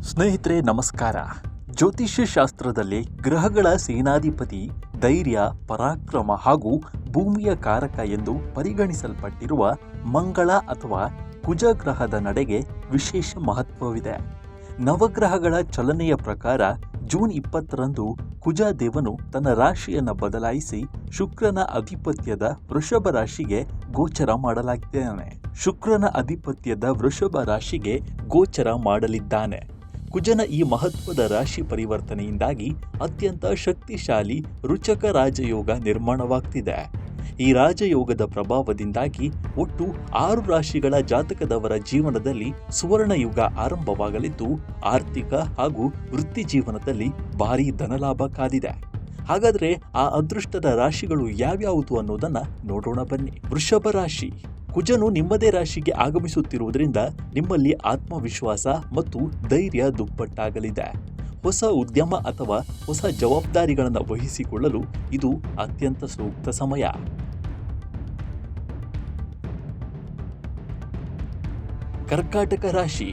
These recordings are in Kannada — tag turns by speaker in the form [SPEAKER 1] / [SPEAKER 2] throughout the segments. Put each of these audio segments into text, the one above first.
[SPEAKER 1] ಸ್ನೇಹಿತರೆ ನಮಸ್ಕಾರ. ಜ್ಯೋತಿಷ್ಯ ಶಾಸ್ತ್ರದಲ್ಲಿ ಗ್ರಹಗಳ ಸೇನಾಧಿಪತಿ ಧೈರ್ಯ, ಪರಾಕ್ರಮ ಹಾಗೂ ಭೂಮಿಯ ಕಾರಕ ಎಂದು ಪರಿಗಣಿಸಲ್ಪಟ್ಟಿರುವ ಮಂಗಳ ಅಥವಾ ಕುಜ ಗ್ರಹದ ನಡೆಗೆ ವಿಶೇಷ ಮಹತ್ವವಿದೆ. ನವಗ್ರಹಗಳ ಚಲನೆಯ ಪ್ರಕಾರ ಜೂನ್ 20ರಂದು ಕುಜ ದೇವನು ತನ್ನ ರಾಶಿಯನ್ನು ಬದಲಾಯಿಸಿ ಶುಕ್ರನ ಅಧಿಪತ್ಯದ ವೃಷಭ ರಾಶಿಗೆ ಗೋಚರ ಮಾಡಲಾಗಿದ್ದಾನೆ. ಶುಕ್ರನ ಅಧಿಪತ್ಯದ ವೃಷಭ ರಾಶಿಗೆ ಗೋಚರ ಮಾಡಲಿದ್ದಾನೆ. ಕುಜನ ಈ ಮಹತ್ವದ ರಾಶಿ ಪರಿವರ್ತನೆಯಿಂದಾಗಿ ಅತ್ಯಂತ ಶಕ್ತಿಶಾಲಿ ರುಚಕ ರಾಜಯೋಗ ನಿರ್ಮಾಣವಾಗ್ತಿದೆ. ಈ ರಾಜಯೋಗದ ಪ್ರಭಾವದಿಂದಾಗಿ ಒಟ್ಟು 6 ರಾಶಿಗಳ ಜಾತಕದವರ ಜೀವನದಲ್ಲಿ ಸುವರ್ಣ ಯುಗ ಆರಂಭವಾಗಲಿದ್ದು, ಆರ್ಥಿಕ ಹಾಗೂ ವೃತ್ತಿ ಜೀವನದಲ್ಲಿ ಭಾರೀ ಧನಲಾಭ ಕಾದಿದೆ. ಹಾಗಾದ್ರೆ ಆ ಅದೃಷ್ಟದ ರಾಶಿಗಳು ಯಾವ್ಯಾವುದು ಅನ್ನೋದನ್ನ ನೋಡೋಣ ಬನ್ನಿ. ವೃಷಭ ರಾಶಿ. ಕುಜನು ನಿಮ್ಮದೇ ರಾಶಿಗೆ ಆಗಮಿಸುತ್ತಿರುವುದರಿಂದ ನಿಮ್ಮಲ್ಲಿ ಆತ್ಮವಿಶ್ವಾಸ ಮತ್ತು ಧೈರ್ಯ ದುಪ್ಪಟ್ಟಾಗಲಿದೆ. ಹೊಸ ಉದ್ಯಮ ಅಥವಾ ಹೊಸ ಜವಾಬ್ದಾರಿಗಳನ್ನು ವಹಿಸಿಕೊಳ್ಳಲು ಇದು ಅತ್ಯಂತ ಸೂಕ್ತ ಸಮಯ. ಕರ್ಕಾಟಕ ರಾಶಿ.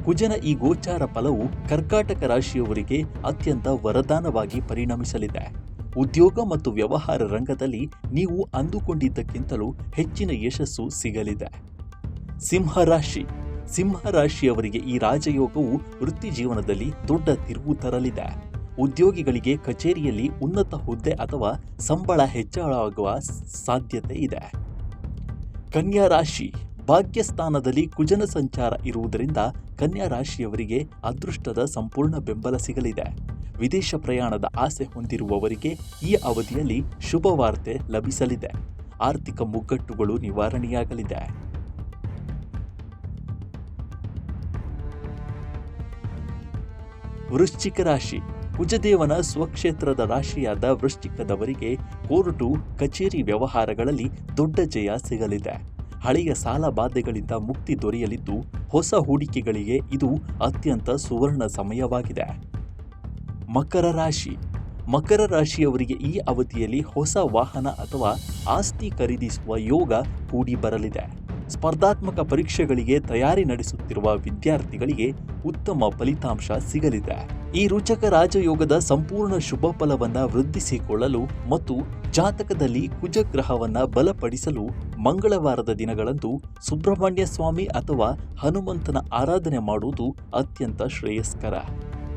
[SPEAKER 1] ಕುಜನ ಈ ಗೋಚಾರ ಫಲವು ಕರ್ಕಾಟಕ ರಾಶಿಯವರಿಗೆ ಅತ್ಯಂತ ವರದಾನವಾಗಿ ಪರಿಣಮಿಸಲಿದೆ. ಉದ್ಯೋಗ ಮತ್ತು ವ್ಯವಹಾರ ರಂಗದಲ್ಲಿ ನೀವು ಅಂದುಕೊಂಡಿದ್ದಕ್ಕಿಂತಲೂ ಹೆಚ್ಚಿನ ಯಶಸ್ಸು ಸಿಗಲಿದೆ. ಸಿಂಹರಾಶಿ. ಸಿಂಹರಾಶಿಯವರಿಗೆ ಈ ರಾಜಯೋಗವು ವೃತ್ತಿ ಜೀವನದಲ್ಲಿ ದೊಡ್ಡ ತಿರುವು ತರಲಿದೆ. ಉದ್ಯೋಗಿಗಳಿಗೆ ಕಚೇರಿಯಲ್ಲಿ ಉನ್ನತ ಹುದ್ದೆ ಅಥವಾ ಸಂಬಳ ಹೆಚ್ಚಳವಾಗುವ ಸಾಧ್ಯತೆ ಇದೆ. ಕನ್ಯಾ ರಾಶಿ. ಭಾಗ್ಯಸ್ಥಾನದಲ್ಲಿ ಕುಜನ ಸಂಚಾರ ಇರುವುದರಿಂದ ಕನ್ಯಾ ರಾಶಿಯವರಿಗೆ ಅದೃಷ್ಟದ ಸಂಪೂರ್ಣ ಬೆಂಬಲ ಸಿಗಲಿದೆ. ವಿದೇಶ ಪ್ರಯಾಣದ ಆಸೆ ಹೊಂದಿರುವವರಿಗೆ ಈ ಅವಧಿಯಲ್ಲಿ ಶುಭ ವಾರ್ತೆ ಲಭಿಸಲಿದೆ. ಆರ್ಥಿಕ ಮುಗ್ಗಟ್ಟುಗಳು ನಿವಾರಣೆಯಾಗಲಿದೆ. ವೃಶ್ಚಿಕ ರಾಶಿ. ಕುಜದೇವನ ಸ್ವಕ್ಷೇತ್ರದ ರಾಶಿಯಾದ ವೃಶ್ಚಿಕದವರಿಗೆ ಕೋರ್ಟು, ಕಚೇರಿ ವ್ಯವಹಾರಗಳಲ್ಲಿ ದೊಡ್ಡ ಜಯ ಸಿಗಲಿದೆ. ಹಳೆಯ ಸಾಲ ಬಾಧೆಗಳಿಂದ ಮುಕ್ತಿ ದೊರೆಯಲಿದ್ದು, ಹೊಸ ಹೂಡಿಕೆಗಳಿಗೆ ಇದು ಅತ್ಯಂತ ಸುವರ್ಣ ಸಮಯವಾಗಿದೆ. ಮಕರ ರಾಶಿ. ಮಕರ ರಾಶಿಯವರಿಗೆ ಈ ಅವಧಿಯಲ್ಲಿ ಹೊಸ ವಾಹನ ಅಥವಾ ಆಸ್ತಿ ಖರೀದಿಸುವ ಯೋಗ ಕೂಡಿ ಬರಲಿದೆ. ಸ್ಪರ್ಧಾತ್ಮಕ ಪರೀಕ್ಷೆಗಳಿಗೆ ತಯಾರಿ ನಡೆಸುತ್ತಿರುವ ವಿದ್ಯಾರ್ಥಿಗಳಿಗೆ ಉತ್ತಮ ಫಲಿತಾಂಶ ಸಿಗಲಿದೆ. ಈ ರುಚಕ ರಾಜಯೋಗದ ಸಂಪೂರ್ಣ ಶುಭ ಫಲವನ್ನು ವೃದ್ಧಿಸಿಕೊಳ್ಳಲು ಮತ್ತು ಜಾತಕದಲ್ಲಿ ಕುಜಗ್ರಹವನ್ನು ಬಲಪಡಿಸಲು ಮಂಗಳವಾರದ ದಿನಗಳಂದು ಸುಬ್ರಹ್ಮಣ್ಯ ಸ್ವಾಮಿ ಅಥವಾ ಹನುಮಂತನ ಆರಾಧನೆ ಮಾಡುವುದು ಅತ್ಯಂತ ಶ್ರೇಯಸ್ಕರ.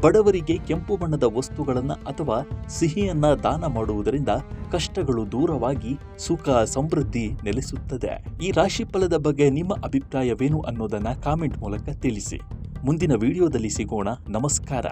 [SPEAKER 1] ಬಡವರಿಗೆ ಕೆಂಪು ಬಣ್ಣದ ವಸ್ತುಗಳನ್ನು ಅಥವಾ ಸಿಹಿಯನ್ನ ದಾನ ಮಾಡುವುದರಿಂದ ಕಷ್ಟಗಳು ದೂರವಾಗಿ ಸುಖ ಸಮೃದ್ಧಿ ನೆಲೆಸುತ್ತದೆ. ಈ ರಾಶಿ ಫಲದ ಬಗ್ಗೆ ನಿಮ್ಮ ಅಭಿಪ್ರಾಯವೇನು ಅನ್ನೋದನ್ನ ಕಾಮೆಂಟ್ ಮೂಲಕ ತಿಳಿಸಿ. ಮುಂದಿನ ವಿಡಿಯೋದಲ್ಲಿ ಸಿಗೋಣ. ನಮಸ್ಕಾರ.